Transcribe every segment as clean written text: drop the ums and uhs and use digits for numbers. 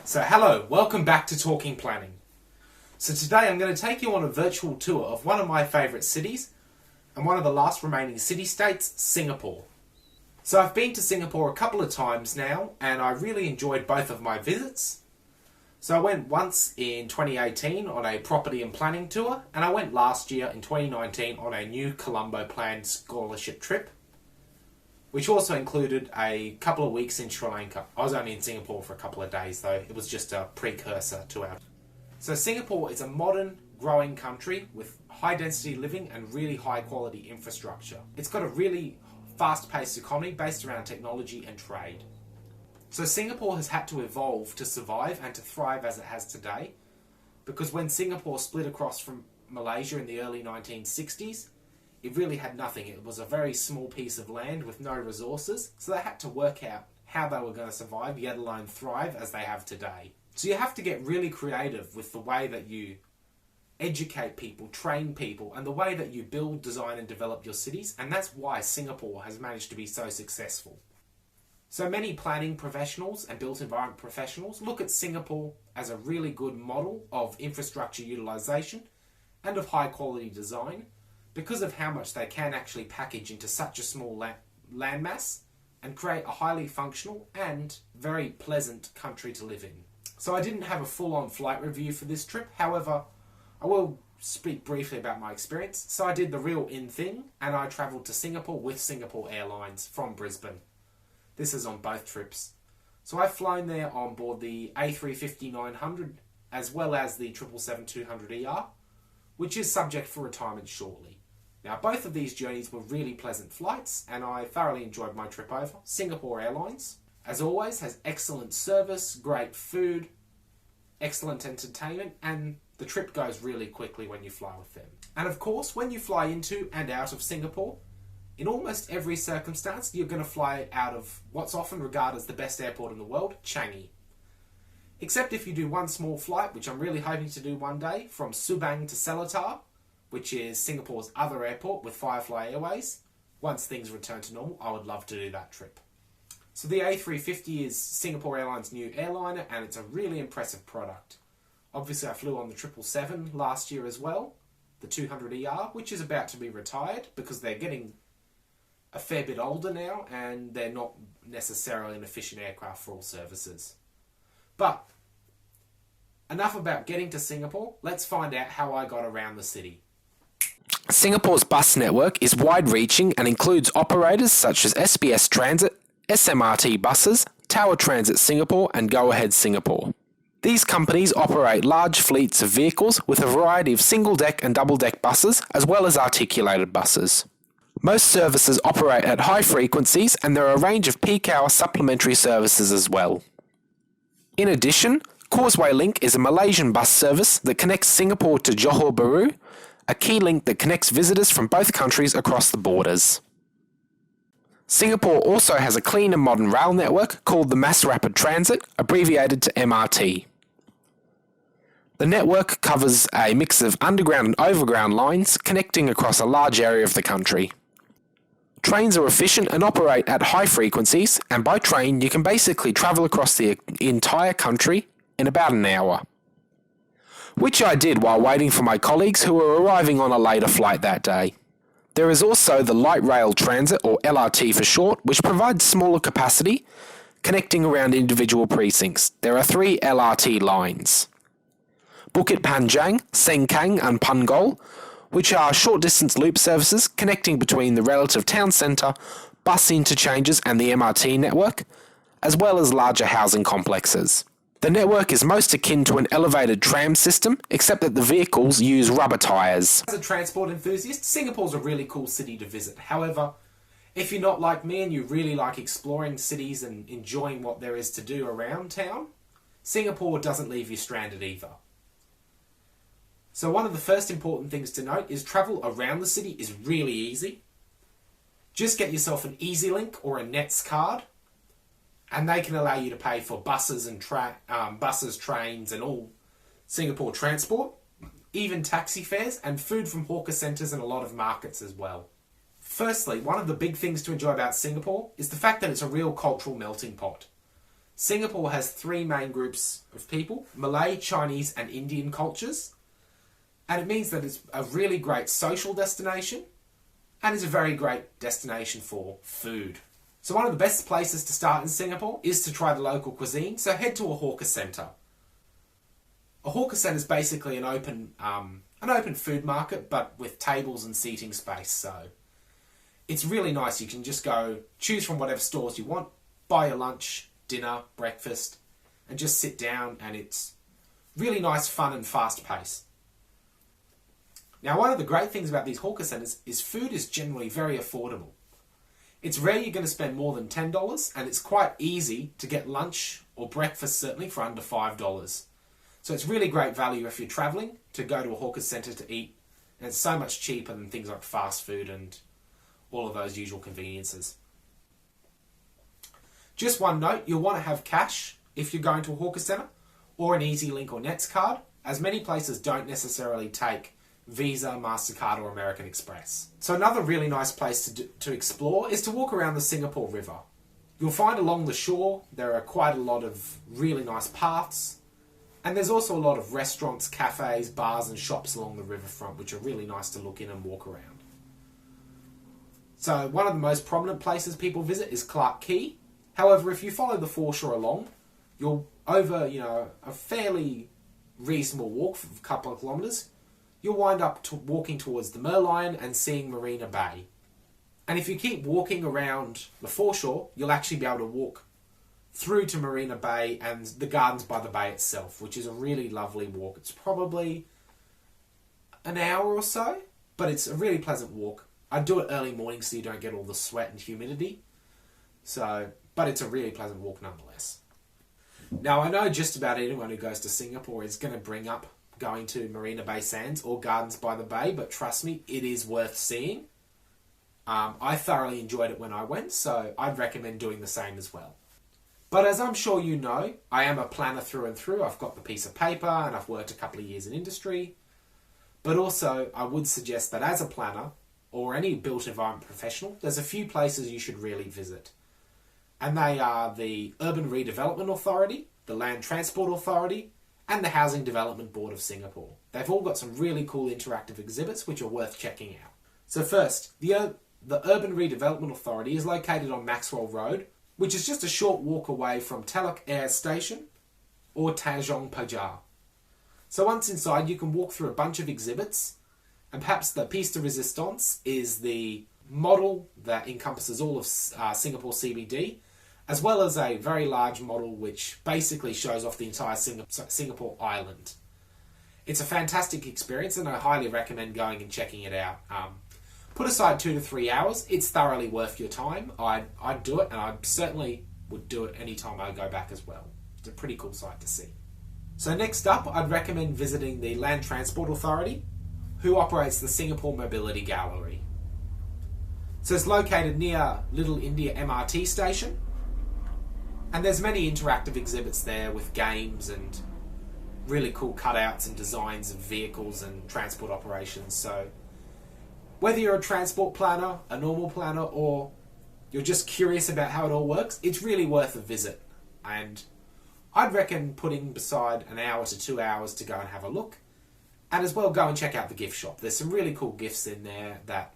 So hello, welcome back to Talking Planning. So today I'm going to take you on a virtual tour of one of my favourite cities and one of the last remaining city-states, Singapore. So I've been to Singapore a couple of times now and I really enjoyed both of my visits. So I went once in 2018 on a property and planning tour, and I went last year in 2019 on a new Colombo Plan Scholarship trip, which also included a couple of weeks in Sri Lanka. I was only in Singapore for a couple of days though. It was just a precursor to our... So Singapore is a modern, growing country with high density living and really high quality infrastructure. It's got a really fast-paced economy based around technology and trade. So Singapore has had to evolve to survive and to thrive as it has today, because when Singapore split across from Malaysia in the early 1960s, it really had nothing. It was a very small piece of land with no resources, so they had to work out how they were going to survive, yet alone thrive as they have today. So you have to get really creative with the way that you educate people, train people, and the way that you build, design and develop your cities, and that's why Singapore has managed to be so successful. So many planning professionals and built environment professionals look at Singapore as a really good model of infrastructure utilisation and of high quality design, because of how much they can actually package into such a small landmass and create a highly functional and very pleasant country to live in. So I didn't have a full-on flight review for this trip, however, I will speak briefly about my experience. So I did the real in thing and I travelled to Singapore with Singapore Airlines from Brisbane. This is on both trips. So I've flown there on board the A350-900 as well as the 777-200ER, which is subject for retirement shortly. Now, both of these journeys were really pleasant flights and I thoroughly enjoyed my trip over. Singapore Airlines, as always, has excellent service, great food, excellent entertainment, and the trip goes really quickly when you fly with them. And of course, when you fly into and out of Singapore, in almost every circumstance, you're going to fly out of what's often regarded as the best airport in the world, Changi. Except if you do one small flight, which I'm really hoping to do one day, from Subang to Seletar, which is Singapore's other airport with Firefly Airways. Once things return to normal, I would love to do that trip. So the A350 is Singapore Airlines' new airliner and it's a really impressive product. Obviously I flew on the 777 last year as well, the 200ER, which is about to be retired because they're getting a fair bit older now and they're not necessarily an efficient aircraft for all services. But enough about getting to Singapore, let's find out how I got around the city. Singapore's bus network is wide-reaching and includes operators such as SBS Transit, SMRT Buses, Tower Transit Singapore and Go Ahead Singapore. These companies operate large fleets of vehicles with a variety of single-deck and double-deck buses as well as articulated buses. Most services operate at high frequencies and there are a range of peak hour supplementary services as well. In addition, Causeway Link is a Malaysian bus service that connects Singapore to Johor Bahru, a key link that connects visitors from both countries across the borders. Singapore also has a clean and modern rail network called the Mass Rapid Transit, abbreviated to MRT. The network covers a mix of underground and overground lines connecting across a large area of the country. Trains are efficient and operate at high frequencies, and by train you can basically travel across the entire country in about an hour. Which I did while waiting for my colleagues who were arriving on a later flight that day. There is also the Light Rail Transit, or LRT for short, which provides smaller capacity, connecting around individual precincts. There are 3 LRT lines: Bukit Panjang, Sengkang and Punggol, which are short-distance loop services connecting between the relative town centre, bus interchanges and the MRT network, as well as larger housing complexes. The network is most akin to an elevated tram system, except that the vehicles use rubber tyres. As a transport enthusiast, Singapore's a really cool city to visit. However, if you're not like me and you really like exploring cities and enjoying what there is to do around town, Singapore doesn't leave you stranded either. So one of the first important things to note is travel around the city is really easy. Just get yourself an EasyLink or a Nets card, and they can allow you to pay for buses and trains and all Singapore transport, even taxi fares and food from hawker centres and a lot of markets as well. Firstly, one of the big things to enjoy about Singapore is the fact that it's a real cultural melting pot. Singapore has three main groups of people: Malay, Chinese and Indian cultures. And it means that it's a really great social destination and is a very great destination for food. So one of the best places to start in Singapore is to try the local cuisine. So head to a hawker centre. A hawker centre is basically an open food market, but with tables and seating space. So it's really nice. You can just go choose from whatever stores you want, buy your lunch, dinner, breakfast, and just sit down, and it's really nice, fun and fast paced. Now, one of the great things about these hawker centres is food is generally very affordable. It's rare you're going to spend more than $10, and it's quite easy to get lunch or breakfast certainly for under $5. So it's really great value if you're travelling to go to a hawker centre to eat, and it's so much cheaper than things like fast food and all of those usual conveniences. Just one note, you'll want to have cash if you're going to a hawker centre, or an EasyLink or Nets card, as many places don't necessarily take Visa, MasterCard or American Express. So another really nice place to explore is to walk around the Singapore River. You'll find along the shore there are quite a lot of really nice paths, and there's also a lot of restaurants, cafes, bars and shops along the riverfront which are really nice to look in and walk around. So one of the most prominent places people visit is Clarke Quay. However, if you follow the foreshore along, you'll over a fairly reasonable walk for a couple of kilometres, you'll wind up walking towards the Merlion and seeing Marina Bay. And if you keep walking around the foreshore, you'll actually be able to walk through to Marina Bay and the gardens by the bay itself, which is a really lovely walk. It's probably an hour or so, but it's a really pleasant walk. I'd do it early morning so you don't get all the sweat and humidity. But it's a really pleasant walk nonetheless. Now, I know just about anyone who goes to Singapore is going to bring up going to Marina Bay Sands or Gardens by the Bay, but trust me, it is worth seeing. I thoroughly enjoyed it when I went, so I'd recommend doing the same as well. But as I'm sure you know, I am a planner through and through. I've got the piece of paper and I've worked a couple of years in industry. But also, I would suggest that as a planner or any built environment professional, there's a few places you should really visit. And they are the Urban Redevelopment Authority, the Land Transport Authority, and the Housing Development Board of Singapore. They've all got some really cool interactive exhibits which are worth checking out. So first, the Urban Redevelopment Authority is located on Maxwell Road, which is just a short walk away from Telok Air Station or Tanjong Pagar. So once inside, you can walk through a bunch of exhibits, and perhaps the piece de resistance is the model that encompasses all of Singapore CBD, as well as a very large model which basically shows off the entire Singapore island. It's a fantastic experience and I highly recommend going and checking it out. Put aside 2 to 3 hours, it's thoroughly worth your time. I'd do it, and I certainly would do it anytime I go back as well. It's a pretty cool sight to see. So next up, I'd recommend visiting the Land Transport Authority, who operates the Singapore Mobility Gallery. So it's located near Little India MRT station, and there's many interactive exhibits there with games and really cool cutouts and designs of vehicles and transport operations. So whether you're a transport planner, a normal planner, or you're just curious about how it all works, it's really worth a visit. And I'd reckon putting beside an hour to 2 hours to go and have a look. And as well, go and check out the gift shop. There's some really cool gifts in there that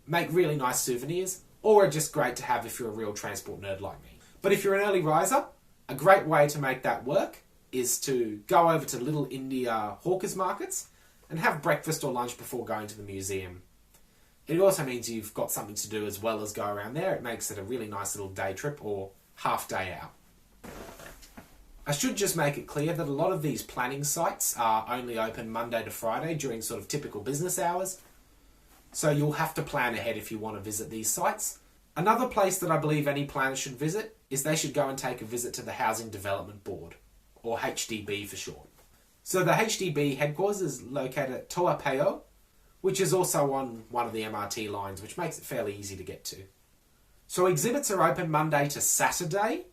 make really nice souvenirs, or are just great to have if you're a real transport nerd like me. But if you're an early riser, a great way to make that work is to go over to Little India hawkers markets and have breakfast or lunch before going to the museum. It also means you've got something to do as well as go around there. It makes it a really nice little day trip or half day out. I should just make it clear that a lot of these planning sites are only open Monday to Friday during sort of typical business hours. So you'll have to plan ahead if you want to visit these sites. Another place that I believe any planner should visit is they should go and take a visit to the Housing Development Board, or HDB for short. So the HDB headquarters is located at Toa Payoh, which is also on one of the MRT lines, which makes it fairly easy to get to. So exhibits are open Monday to Saturday,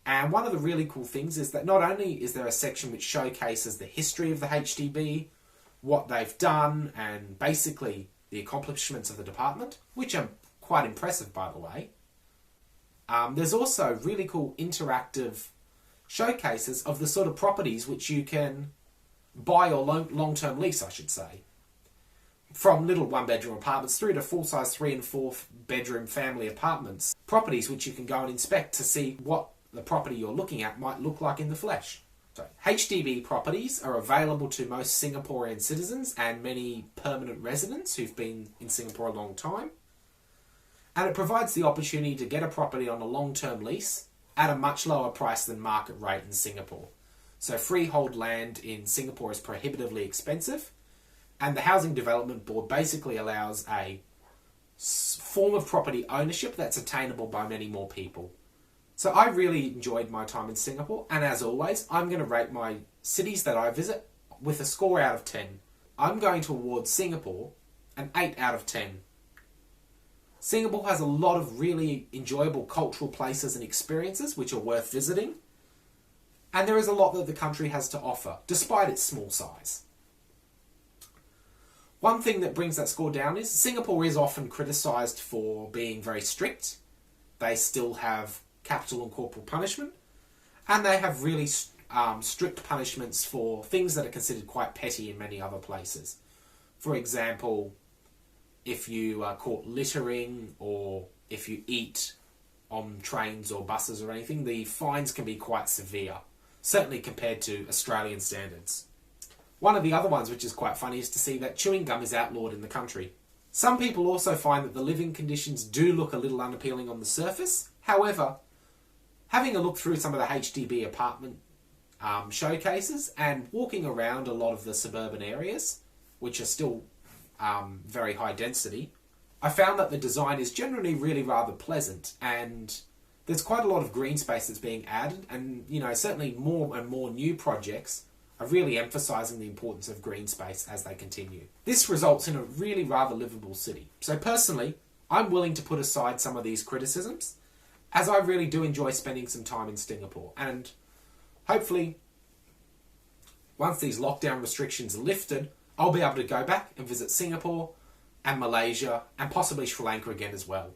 and one of the really cool things is that not only is there a section which showcases the history of the HDB, what they've done, and basically the accomplishments of the department, which are quite impressive by the way, There's also really cool interactive showcases of the sort of properties which you can buy or long-term lease, I should say. From little one-bedroom apartments through to full-size 3 and 4 bedroom family apartments. Properties which you can go and inspect to see what the property you're looking at might look like in the flesh. So, HDB properties are available to most Singaporean citizens and many permanent residents who've been in Singapore a long time. And it provides the opportunity to get a property on a long-term lease at a much lower price than market rate in Singapore. So freehold land in Singapore is prohibitively expensive, and the Housing Development Board basically allows a form of property ownership that's attainable by many more people. So I really enjoyed my time in Singapore, and as always, I'm going to rate my cities that I visit with a score out of 10. I'm going to award Singapore an 8 out of 10. Singapore has a lot of really enjoyable cultural places and experiences which are worth visiting, and there is a lot that the country has to offer, despite its small size. One thing that brings that score down is Singapore is often criticised for being very strict. They still have capital and corporal punishment, and they have really strict punishments for things that are considered quite petty in many other places. For example, if you are caught littering or if you eat on trains or buses or anything, the fines can be quite severe, certainly compared to Australian standards. One of the other ones which is quite funny is to see that chewing gum is outlawed in the country. Some people also find that the living conditions do look a little unappealing on the surface. However, having a look through some of the HDB apartment showcases and walking around a lot of the suburban areas, which are still very high density, I found that the design is generally really rather pleasant, and there's quite a lot of green space that's being added, and certainly more and more new projects are really emphasising the importance of green space as they continue. This results in a really rather livable city. So personally, I'm willing to put aside some of these criticisms, as I really do enjoy spending some time in Singapore, and hopefully once these lockdown restrictions are lifted, I'll be able to go back and visit Singapore and Malaysia and possibly Sri Lanka again as well.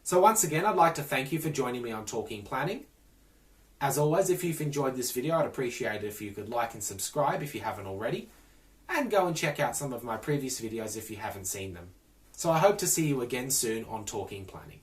So once again, I'd like to thank you for joining me on Talking Planning. As always, if you've enjoyed this video, I'd appreciate it if you could like and subscribe if you haven't already, and go and check out some of my previous videos if you haven't seen them. So I hope to see you again soon on Talking Planning.